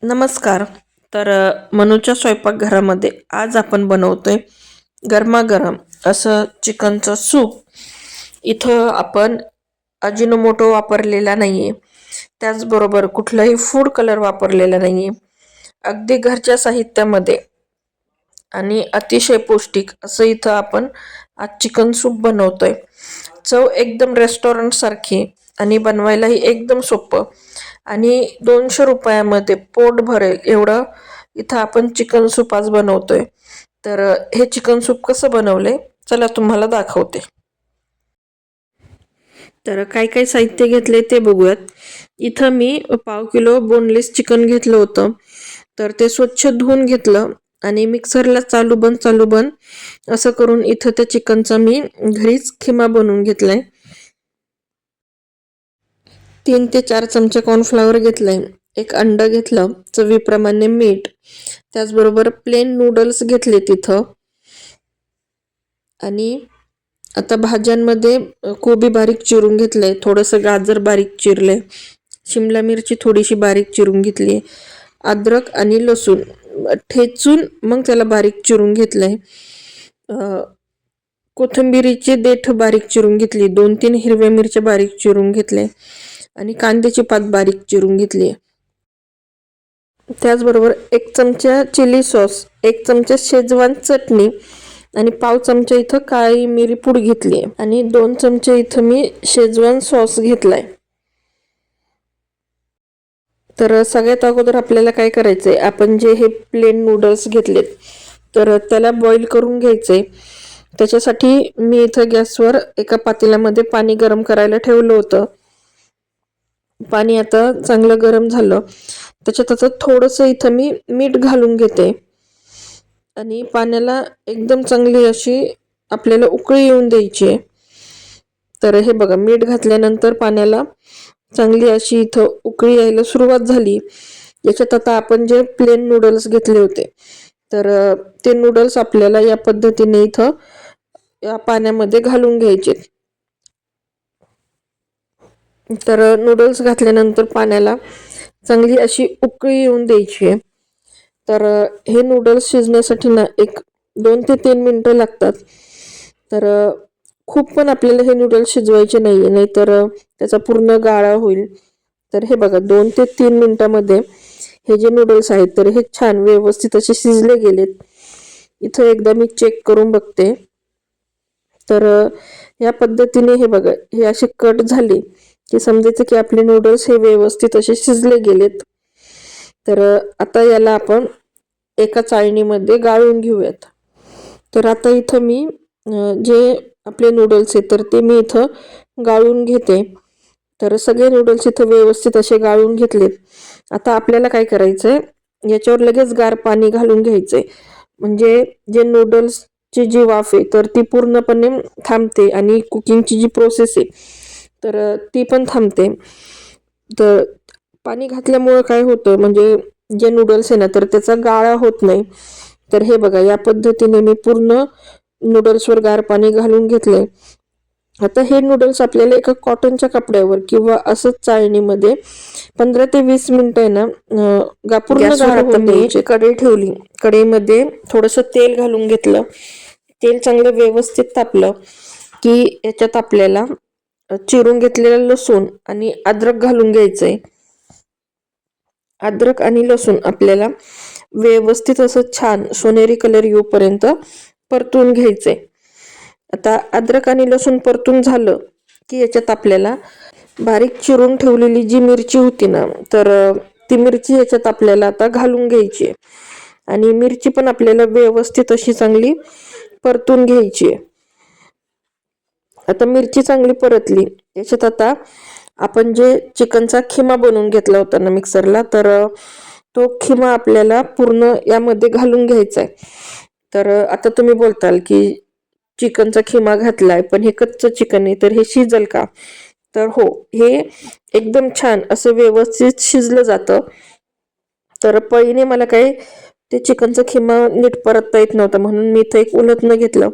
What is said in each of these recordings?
नमस्कार. मनूच्या स्वयंपाकघरामध्ये आज आपण बनवतोय गरमागरम असं चिकनचं सूप. इथं आपण अजिनोमोटो वापरलेला नाहीये, त्याचबरोबर कुठलाही फूड कलर वापरलेला नाहीये. अगदी घरच्या साहित्यामध्ये आणि अतिशय पौष्टिक असं इथं आपण आज चिकन सूप बनवतोय. चव एकदम रेस्टॉरंट सारखी आणि बनवायलाही एकदम सोपं आणि 200 रुपयामध्ये पोट भरेल एवढं इथं आपण चिकन सूप आज बनवतोय. हे चिकन सूप कसं बनवलंय चला तुम्हाला दाखवते. काय काय साहित्य घेतले ते बघूयात. इथं मी 1/2 किलो बोनलेस चिकन घेतलं होतं. ते स्वच्छ धुवून घेतलं आणि मिक्सरला चालू बंद असं करून इथं त्या चिकनचा मी घरीच खिमा बनवून घेतलाय. 3 ते 4 चमचे कॉर्नफ्लॉवर घेतलंय, 1 अंड घेतलं, चवीप्रमाणे मीठ, त्याचबरोबर प्लेन नूडल्स घेतले तिथं. आणि आता भाज्यांमध्ये कोबी बारीक चिरून घेतलंय, थोडंसं गाजर बारीक चिरलंय, शिमला मिरची थोडीशी बारीक चिरून घेतली, अद्रक आणि लसूण ठेचून मग त्याला बारीक चिरून घेतलंय, कोथिंबिरीची देठ बारीक चिरून घेतली, 2-3 हिरव्या मिरच्या बारीक चिरून घेतले आणि कांद्याची पात बारीक चिरून घेतली. त्याचबरोबर 1 चमचा चिली सॉस, 1 चमचा शेजवान चटणी आणि 1/2 चमचा इथं काळी मिरी पूड घेतली आणि 2 चमचे इथं मी शेजवान सॉस घेतलाय. सगळ्यात अगोदर आपल्याला काय करायचंय, आपण जे हे प्लेन नूडल्स घेतलेत त्याला बॉईल करून घ्यायचे. त्याच्यासाठी मी इथं गॅसवर एका पातेल्यामध्ये पाणी गरम करायला ठेवलं होतं. पाणी आता चांगलं गरम झालं, त्याच्यात आता थोडंसं इथं मी मीठ घालून घेते आणि पाण्याला एकदम चांगली अशी आपल्याला उकळी येऊन द्यायची आहे. हे बघा, मीठ घातल्यानंतर पाण्याला चांगली अशी इथं उकळी यायला सुरुवात झाली. याच्यात आता आपण जे प्लेन नूडल्स घेतले होते ते नूडल्स आपल्याला या पद्धतीने इथं या पाण्यामध्ये घालून घ्यायचे. नूडल्स घातल्यानंतर पाण्याला चांगली अशी उकळी येऊन द्यायची आहे. हे नूडल्स शिजण्यासाठी ना 2 ते 3 मिनिटं लागतात. खूप पण आपल्याला हे नूडल्स शिजवायचे नाहीये, नाहीतर त्याचा पूर्ण गाळा होईल. हे बघा, 2 ते 3 मिनिटामध्ये हे जे नूडल्स आहेत हे छान व्यवस्थित असे शिजले गेलेत. इथं एकदा मी चेक करून बघते. या पद्धतीने हे बघा, हे असे कट झाले की समजायचं की आपले नूडल्स हे व्यवस्थित असे शिजले गेलेत. आता याला आपण एका चाळणीमध्ये गाळून घेऊयात. आता इथं मी जे आपले नूडल्स आहेत ते मी इथं गाळून घेते. सगळे नूडल्स इथं व्यवस्थित असे गाळून घेतलेत. आता आपल्याला काय करायचंय, याच्यावर लगेच गार पाणी घालून घ्यायचंय, म्हणजे जे नूडल्सची जी वाफ आहे ती पूर्णपणे थांबते आणि कुकिंगची जी प्रोसेस आहे ती पण थांबते. पाणी घातल्यामुळे काय होतं, म्हणजे जे नूडल्स आहे ना त्याचा गाळा होत नाही. हे बघा, या पद्धतीने मी पूर्ण नूडल्सवर गार पाणी घालून घेतलंय. आता हे नूडल्स आपल्याला एका कॉटनच्या कपड्यावर किंवा असंच चाळणीमध्ये 15 ते 20 मिनिटं आहे ना पूर्ण गार होऊन द्यायचे. कढई ठेवली, कढईमध्ये थोडंसं तेल घालून घेतलं. तेल चांगलं व्यवस्थित तापलं की याच्यात आपल्याला चिरून घेतलेलं लसूण आणि अद्रक घालून घ्यायचंय. अद्रक आणि लसूण आपल्याला व्यवस्थित असं छान सोनेरी कलर येऊपर्यंत परतून घ्यायचंय. आता अद्रक आणि लसूण परतून झालं की याच्यात आपल्याला बारीक चिरून ठेवलेली जी मिरची होती ना ती मिरची याच्यात आपल्याला आता घालून घ्यायची आणि मिरची पण आपल्याला व्यवस्थित अशी चांगली परतून घ्यायची. आता मिरची चांगली परतली, याच्यात आता आपण जे चिकनचा खिमा बनवून घेतला होता ना मिक्सरला तो खिमा आपल्याला पूर्ण यामध्ये घालून घ्यायचा आहे. आता तुम्ही बोलताल की चिकनचा खिमा घातलाय पण हे कच्चं चिकन आहे हे शिजल का? हो, हे एकदम छान असं व्यवस्थित शिजलं जातं. पळीने मला काही ते चिकनचा खिमा नीट परतता येत नव्हता, म्हणून मी इथं एक उलटणं घेतलं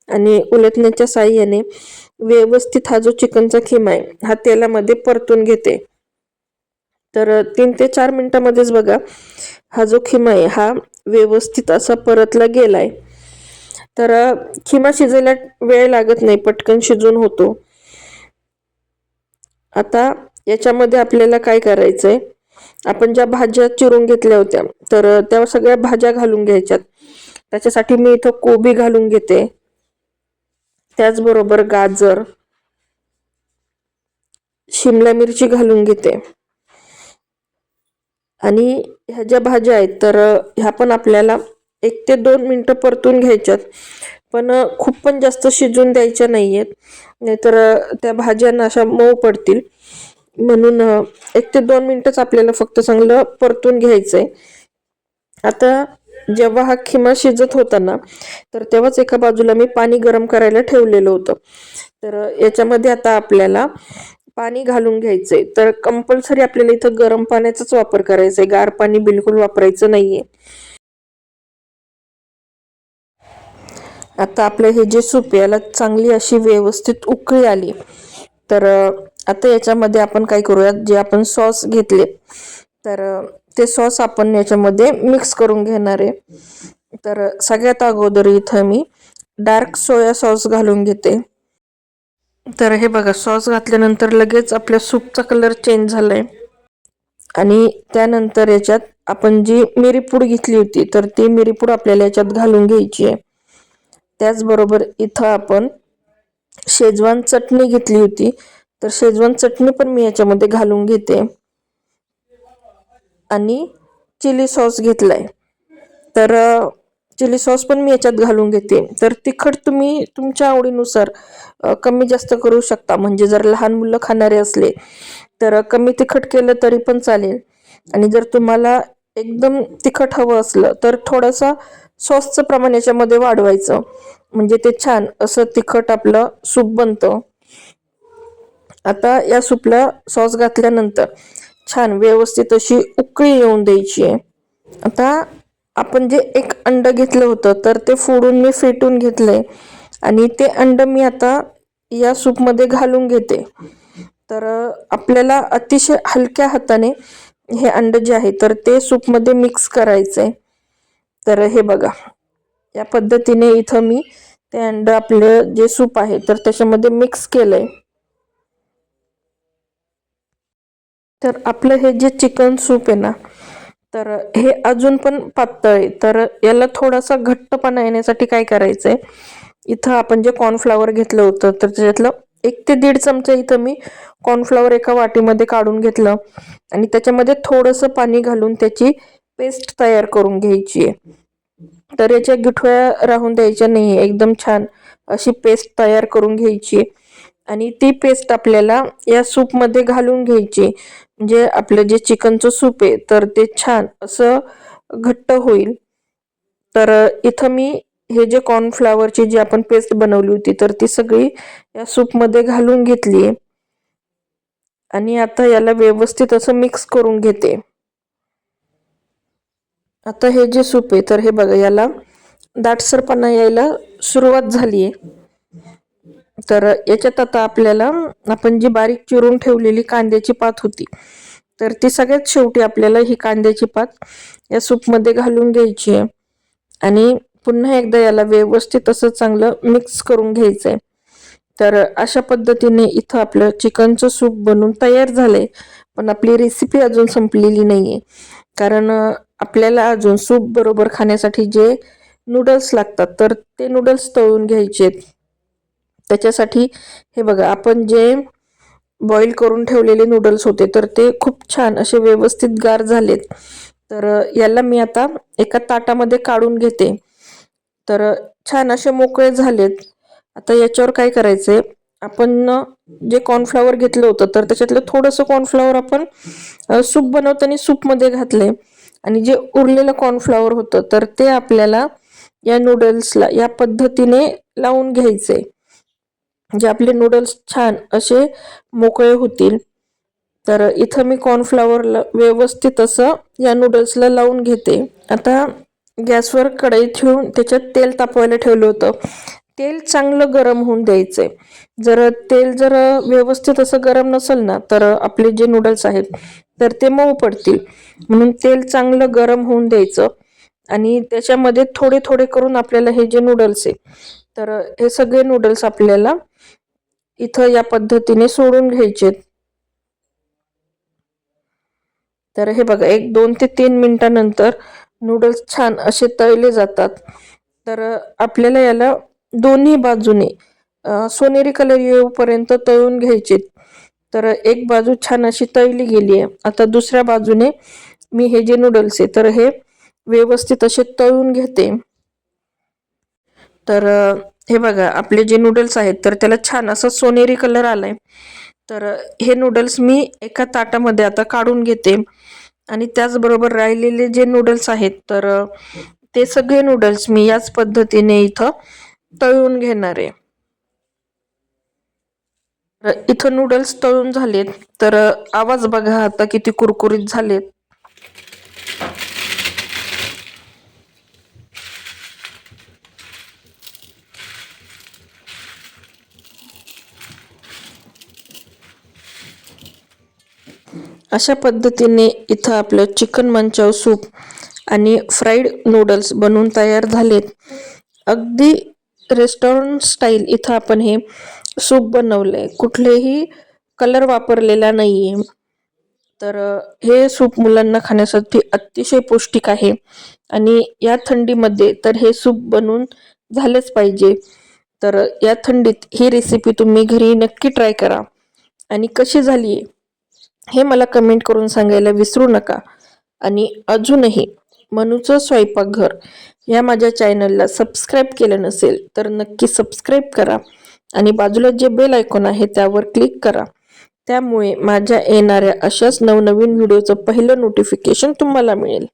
आणि उलटण्याच्या साहाय्याने व्यवस्थित हा जो चिकनचा खिमा आहे हा तेलामध्ये परतून घेते. तर 3 ते 4 मिनिटामध्येच बघा हा जो खिमा आहे हा व्यवस्थित असा परतला गेलाय. तर खिमा शिजायला वेळ लागत नाही, पटकन शिजून होतो. आता याच्यामध्ये आपल्याला काय करायचंय, आपण ज्या भाज्या चिरून घेतल्या होत्या तर त्या सगळ्या भाज्या घालून घ्यायच्यात. त्याच्यासाठी मी इथं कोबी घालून घेते, त्याचबरोबर गाजर, शिमला मिरची घालून घेते. आणि ह्या ज्या भाज्या आहेत तर ह्या पण आपल्याला 1 ते 2 मिनिटं परतून घ्यायच्यात, पण खूप पण जास्त शिजून द्यायच्या नाहीयेत, नाहीतर त्या भाज्यांना अशा मऊ पडतील. म्हणून 1 ते 2 मिनिटच आपल्याला फक्त चांगलं परतून घ्यायचंय. आता जेव्हा हा खिमा शिजत होता ना तर तेव्हाच एका बाजूला मी पाणी गरम करायला ठेवलेलं होतं. तर याच्यामध्ये आता आपल्याला पाणी घालून घ्यायचंय. तर कंपल्सरी आपल्याला इथं गरम पाण्याचाच वापर करायचा आहे, गार पाणी बिलकुल वापरायचं नाहीये. आता आपलं हे जे सूप याला चांगली अशी व्यवस्थित उकळी आली. तर आता याच्यामध्ये आपण काय करूयात, जे आपण सॉस घेतले तर ते सॉस आपण याच्यामध्ये मिक्स करून घेणार आहे. तर सगळ्यात अगोदर इथं मी डार्क सोया सॉस घालून घेते. तर हे बघा, सॉस घातल्यानंतर लगेच आपल्या सूपचा कलर चेंज झालाय. आणि त्यानंतर याच्यात आपण जी मिरीपूड घेतली होती तर ती मिरीपूड आपल्याला याच्यात घालून घ्यायची आहे. त्याचबरोबर इथं आपण शेजवान चटणी घेतली होती तर शेजवान चटणी पण मी याच्यामध्ये घालून घेते. आणि चिली सॉस घेतलाय तर चिली सॉस पण मी याच्यात घालून घेते. तर तिखट तुम्ही तुमच्या आवडीनुसार कमी जास्त करू शकता. म्हणजे जर लहान मुलं खाणारे असले तर कमी तिखट केलं तरी पण चालेल, आणि जर तुम्हाला एकदम तिखट हवं असलं तर थोडंसं सॉसचं प्रमाण याच्यामध्ये वाढवायचं, म्हणजे ते छान असं तिखट आपलं सूप बनतं. आता या सूपला सॉस घातल्यानंतर छान व्यवस्थित अशी उकळी येऊन द्यायची आहे. आता आपण जे एक अंड घेतलं होतं तर ते फोडून मी फेटून घेतलंय, आणि ते अंड मी आता या सूपमध्ये घालून घेते. तर आपल्याला अतिशय हलक्या हाताने हे अंड जे आहे तर ते सूपमध्ये मिक्स करायचंय. तर हे बघा, या पद्धतीने इथं मी ते अंड आपलं जे सूप आहे तर त्याच्यामध्ये मिक्स केलंय. तर आपलं हे जे चिकन सूप आहे ना तर हे अजून पण पातळ आहे. तर याला थोडासा घट्टपणा येण्यासाठी काय करायचंय, इथं आपण जे कॉर्नफ्लॉवर घेतलं होतं तर त्याच्यातलं 1 ते 1.5 चमचा इथं मी कॉर्नफ्लॉवर एका वाटीमध्ये काढून घेतलं, आणि त्याच्यामध्ये थोडंसं पाणी घालून त्याची पेस्ट तयार करून घ्यायची आहे. तर याच्या गिठळ्या राहून द्यायच्या नाही, एकदम छान अशी पेस्ट तयार करून घ्यायची. आणि ती पेस्ट आपल्याला या सूपमध्ये घालून घ्यायची, म्हणजे आपलं जे चिकनचं सूप आहे तर ते छान असं घट्ट होईल. तर इथं मी हे जे कॉर्नफ्लॉवरची जी आपण पेस्ट बनवली होती तर ती सगळी या सूपमध्ये घालून घेतली, आणि आता याला व्यवस्थित असं मिक्स करून घेते. आता हे जे सूप आहे तर हे बघा, याला दाटसरपणा यायला सुरुवात झाली आहे. तर याच्यात आता आपल्याला आपण जी बारीक चिरून ठेवलेली कांद्याची पात होती तर ती सगळ्यात शेवटी आपल्याला ही कांद्याची पात या सूपमध्ये घालून घ्यायची आहे, आणि पुन्हा एकदा याला व्यवस्थित असं चांगलं मिक्स करून घ्यायचंय. तर अशा पद्धतीने इथं आपलं चिकनचं सूप बनून तयार झालंय. पण आपली रेसिपी अजून संपलेली नाहीये, कारण आपल्याला अजून सूप बरोबर खाण्यासाठी जे नूडल्स लागतात तर ते नूडल्स तळून घ्यायचे. त्याच्यासाठी हे बघा, आपण जे बॉईल करून ठेवलेले नूडल्स होते तर ते खूप छान असे व्यवस्थित गार झालेत. तर याला मी आता एका ताटामध्ये काढून घेते. तर छान असे मोकळे झालेत. आता याच्यावर काय करायचंय, आपण जे कॉर्नफ्लॉवर घेतलं होतं तर त्याच्यातलं थोडंसं कॉर्नफ्लॉवर आपण सूप बनवताना सूपमध्ये घातलंय, आणि जे उरलेलं कॉर्नफ्लॉवर होतं तर ते आपल्याला या नूडल्सला या पद्धतीने लावून घ्यायचे, म्हणजे आपले नूडल्स छान असे मोकळे होतील. तर इथं मी कॉर्नफ्लॉवरला व्यवस्थित असं या नूडल्सला लावून घेते. आता गॅसवर कढई ठेवून त्याच्यात तेल तापवायला ठेवलं होतं. तेल चांगलं गरम होऊन द्यायचंय. जर व्यवस्थित असं गरम नसेल ना तर आपले जे नूडल्स आहेत तर ते मऊ पडतील. म्हणून तेल चांगलं गरम होऊन द्यायचं आणि त्याच्यामध्ये थोडे थोडे करून आपल्याला हे जे नूडल्स आहे तर हे सगळे नूडल्स आपल्याला इथं या पद्धतीने सोडून घ्यायचे. तर हे बघा 1-2 ते 3 मिनिटानंतर नूडल्स छान असे तळले जातात. तर आपल्याला याला दोन्ही बाजूने सोनेरी कलर येऊपर्यंत तळून घ्यायचे. तर एक बाजू छान अशी तळली गेली आहे. आता दुसऱ्या बाजूने मी हे जे नूडल्स आहे तर हे व्यवस्थित असे तळून घेते. तर हे बघा आपले जे नूडल्स आहेत तर त्याला छान असा सोनेरी कलर आलाय. तर हे नूडल्स मी एका ताटामध्ये आता काढून घेते आणि त्याचबरोबर राहिलेले जे नूडल्स आहेत तर ते सगळे नूडल्स मी याच पद्धतीने इथं तळून घेणार आहे. इथं नूडल्स तळून झालेत. तर आवाज बघा आता किती कुरकुरीत झालेत. अशा पद्धतीने इथं आपलं चिकन मंचाव सूप आणि फ्राईड नूडल्स बनवून तयार झालेत. अगदी रेस्टॉरंट स्टाईल इथं आपण हे सूप बनवलंय. कुठलेही कलर वापरलेला नाहीये. तर हे सूप मुलांना खाण्यासाठी अतिशय पौष्टिक आहे आणि या थंडीमध्ये तर हे सूप बनवून झालेच पाहिजे. तर या थंडीत ही रेसिपी तुम्ही घरी नक्की ट्राय करा आणि कशी झाली हे मला कमेंट करून सांगायला विसरू नका. आणि अजूनही मनूचं स्वयंपाकघर या माझ्या चॅनलला सबस्क्राईब केलं नसेल तर नक्की सबस्क्राईब करा आणि बाजूला जे बेल आयकॉन आहे त्यावर क्लिक करा. त्यामुळे माझ्या येणाऱ्या अशाच नवनवीन व्हिडिओचं पहिलं नोटिफिकेशन तुम्हाला मिळेल.